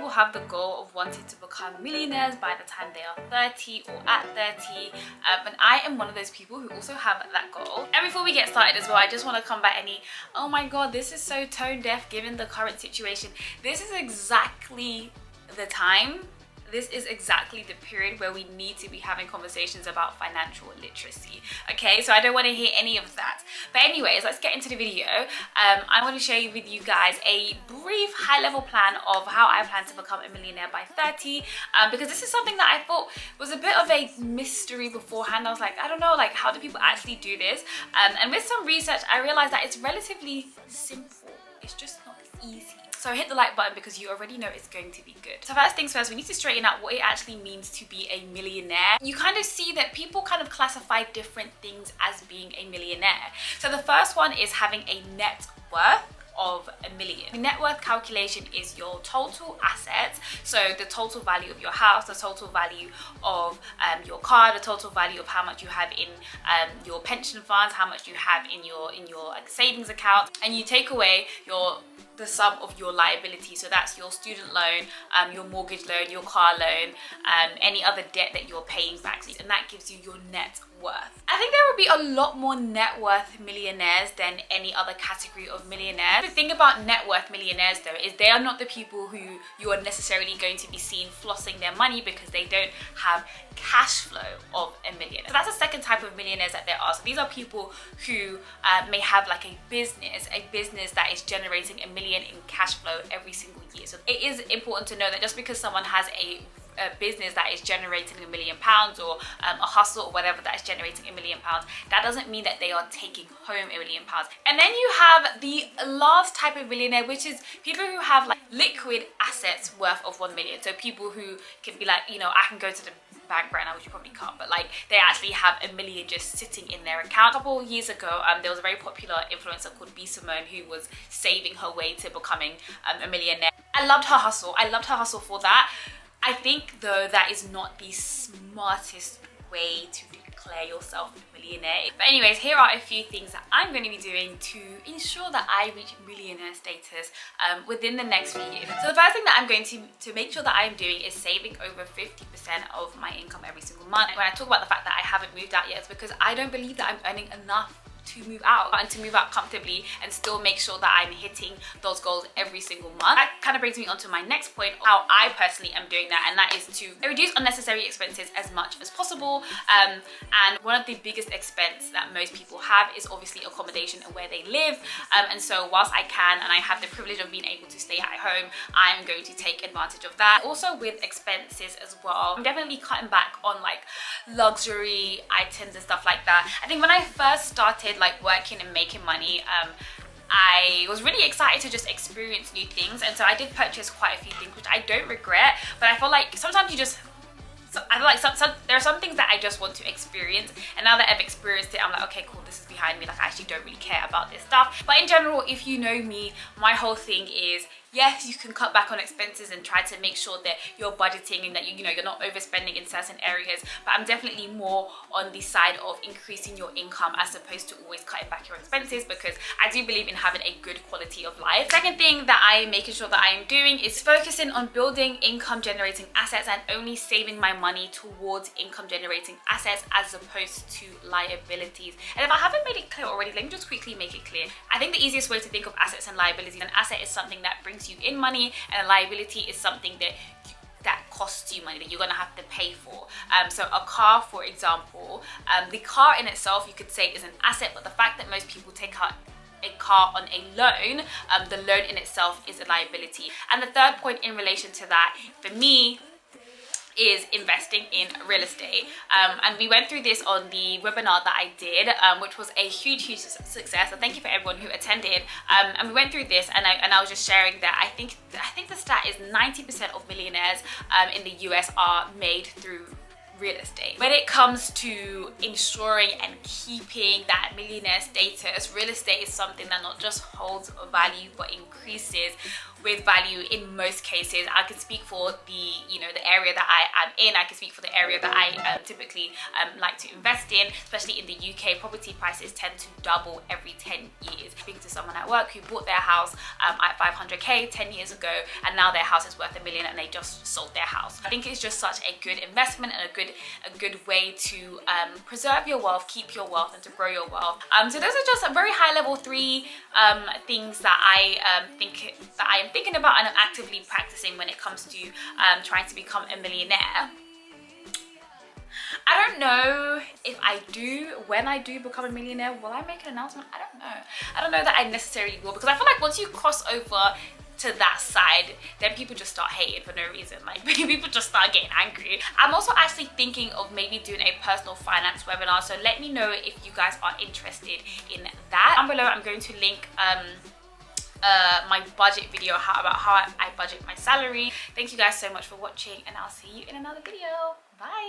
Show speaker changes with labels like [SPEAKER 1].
[SPEAKER 1] people have the goal of wanting to become millionaires by the time they are 30 or at 30, and I am one of those people who also have that goal. And before we get started as well, I just want to combat any, oh my god, this is so tone deaf given the current situation. This is exactly the time. This is exactly the period where we need to be having conversations about financial literacy. Okay, so I don't want to hear any of that. But anyways, let's get into the video. I want to share with you guys a brief high-level plan of how I plan to become a millionaire by 30, because this is something that I thought was a bit of a mystery beforehand. I was like, I don't know, like, how do people actually do this? And with some research, I realized that it's relatively simple. It's just not easy. So hit the like button because you already know it's going to be good. So first things first, we need to straighten out what it actually means to be a millionaire. You kind of see that people kind of classify different things as being a millionaire. So the first one is having a net worth of $1 million. The net worth calculation is your total assets, so the total value of your house, the total value of your car, the total value of how much you have in your pension funds, how much you have in your like, savings account, and you take away the sum of your liability. So that's your student loan, your mortgage loan, your car loan, any other debt that you're paying back, and that gives you your net worth. I think there would be a lot more net worth millionaires than any other category of millionaires. The thing about net worth millionaires though is they are not the people who you are necessarily going to be seen flossing their money because they don't have cash flow of $1 million. So that's the second type of millionaires that there are. So these are people who may have like a business that is generating $1 million in cash flow every single year. So it is important to know that just because someone has a business that is generating £1 million or a hustle or whatever that is generating £1 million, that doesn't mean that they are taking home £1 million. And then you have the last type of millionaire, which is people who have like liquid assets worth of 1 million. So people who can be like, you know, I can go to the bank right now, which you probably can't, but like they actually have $1 million just sitting in their account. A couple of years ago, there was a very popular influencer called B. Simone who was saving her way to becoming a millionaire. I loved her hustle. I loved her hustle for that. I think though that is not the smartest way to declare yourself a millionaire. But anyways, here are a few things that I'm going to be doing to ensure that I reach millionaire status within the next few years. So the first thing that I'm going to make sure that I'm doing is saving over 50% of my income every single month. When I talk about the fact that I haven't moved out yet, it's because I don't believe that I'm earning enough to move out and to move out comfortably and still make sure that I'm hitting those goals every single month. That kind of brings me on to my next point, how I personally am doing that, and that is to reduce unnecessary expenses as much as possible. And one of the biggest expense that most people have is obviously accommodation and where they live. And so whilst I can and I have the privilege of being able to stay at home, I'm going to take advantage of that. Also with expenses as well, I'm definitely cutting back on like luxury items and stuff like that. I think when I first started like working and making money, I was really excited to just experience new things, and so I did purchase quite a few things, which I don't regret. But I feel like sometimes I feel like there are some things that I just want to experience, and now that I've experienced it, I'm like, okay, cool, this is behind me. Like I actually don't really care about this stuff. But in general, if you know me, my whole thing is, yes, you can cut back on expenses and try to make sure that you're budgeting and that you're not overspending in certain areas, but I'm definitely more on the side of increasing your income as opposed to always cutting back your expenses, because I do believe in having a good quality of life. Second thing that I am making sure that I am doing is focusing on building income generating assets and only saving my money towards income generating assets as opposed to liabilities. And if I haven't made it clear already, let me just quickly make it clear. I think the easiest way to think of assets and liabilities, an asset is something that brings you in money, and a liability is something that costs you money, that you're gonna have to pay for. So a car, for example, the car in itself you could say is an asset, but the fact that most people take out a car on a loan, the loan in itself is a liability. And the third point in relation to that, for me, is investing in real estate. And we went through this on the webinar that I did, which was a huge success. So thank you for everyone who attended. And we went through this, and I was just sharing that I think the stat is 90% of millionaires in the US are made through real estate. When it comes to ensuring and keeping that millionaire status, real estate is something that not just holds value but increases with value in most cases. I can speak for the, you know, the area that I am in. I can speak for the area that I typically like to invest in, especially in the UK. Property prices tend to double every 10 years. Speaking to someone at work who bought their house at 500k 10 years ago, and now their house is worth $1 million and they just sold their house. I think it's just such a good investment and a good way to preserve your wealth, keep your wealth, and to grow your wealth. So those are just a very high level 3 things that I am thinking about and I'm actively practicing when it comes to trying to become a millionaire. I don't know if when I do become a millionaire, will I make an announcement? I don't know. I don't know that I necessarily will, because I feel like once you cross over to that side, then people just start hating for no reason. Like, people just start getting angry. I'm also actually thinking of maybe doing a personal finance webinar, so let me know if you guys are interested in that. Down below I'm going to link my budget video about how I budget my salary. Thank you guys so much for watching, and I'll see you in another video. Bye.